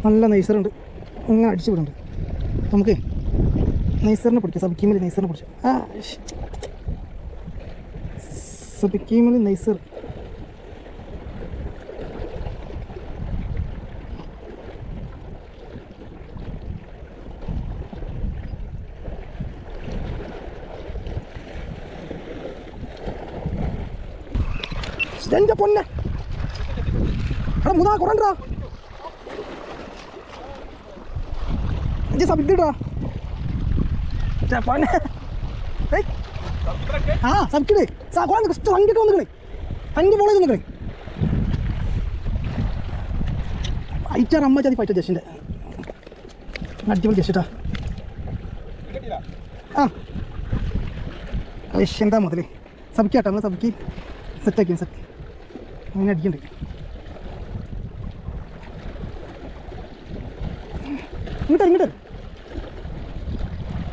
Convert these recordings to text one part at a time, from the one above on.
നല്ല നൈസറുണ്ട്, ഇങ്ങനെ അടിച്ചു വിടുന്നുണ്ട്. നമുക്ക് നൈസറിനെ പിടിക്കാം. സബിക്കീമിൽ നൈസറിനെ പിടിച്ചു. സബിക്കീമിൽ നൈസർ എൻ്റെ പൊന്നെ. എടാ മുതാ കുറണ്ടാ സബിക്കട്ടാ പൊന്നെ. ആ സബിക്കട് സംഖ്യൊക്കെ വന്നിക്കണേ, സംഖ്യ മോളെ നിൽക്കണേ. ഫൈറ്റർ അമ്മ ചതി ഫൈറ്റർ ജഷിൻ്റെ അടിപൊളി ജഷിട്ടാ. ആ എന്താ മുതലേ സബിക്കാട്ടോ, നമ്മൾ സബിക്ക് സെറ്റാക്കി സെറ്റ് അങ്ങനെ അടിക്കണ്ട്. ഇങ്ങോട്ട്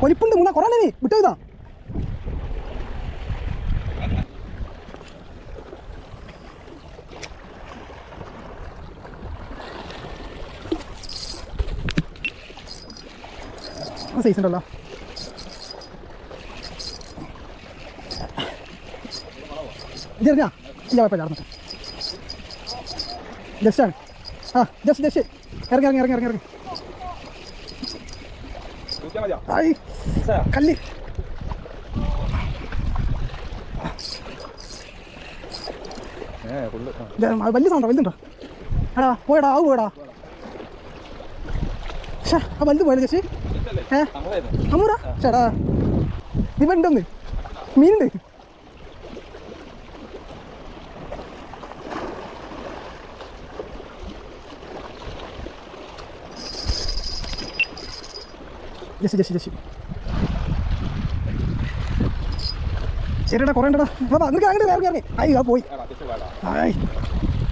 കൊലിപ്പുണ്ട് മൂന്നാ കുറേ നീ വിട്ടോ. ഇതാ സൈസ് ഉണ്ടല്ലോ. ഇതെറിഞ്ഞാ ഇല്ല കുഴപ്പമില്ല. നടന്നിട്ട് ജസ്റ്റാണ്. ആ ജസ്റ്റ് ഇറങ്ങി കല്ല്. വലിയ സൗണ്ടോ? വലുതുണ്ടോ? എടാ പോയടാ, പോയടാ. ആ വലുത് പോയത് ചേച്ചി. അമ്മൂടാ ചേടാ, ഇവണ്ടൊന്ന് മീനുണ്ട്. ജസ്റ്റ് ശരിടാ, കുറേ ഉണ്ടടാ. നിനക്ക് അങ്ങനെ ഇറങ്ങി അയ്യോ പോയി.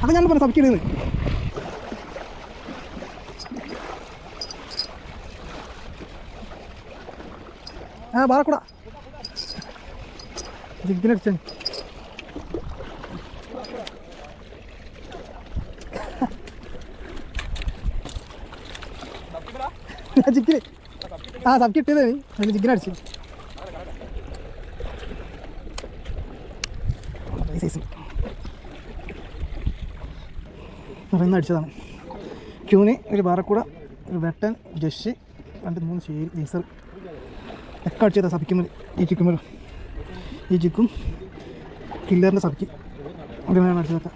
അപ്പം ഞാൻ പറഞ്ഞു സബിക്കിടുന്ന്. ആ ബാറക്കൂടാ ജിഗ്ഗിനടിച്ച ജിഗ്ഗിന്. ആ സബിക്ക് ഇട്ടതേ അതിന് ജിഗ്ഗിനടിച്ചു. പറയുന്ന അടിച്ചതാണ്. ക്യൂന് ഒരു ബാറക്കൂട, ഒരു വെട്ടൻ, ജഷ്, 2-3 ഷേരി നൈസർ ഒക്കെ അടിച്ചതാ സബിക്കുമ്പോൾ. ഈ ചിക്കും കില്ലറിൻ്റെ സബിക്ക് അങ്ങനെയാണ് അടിച്ചതൊക്കെ.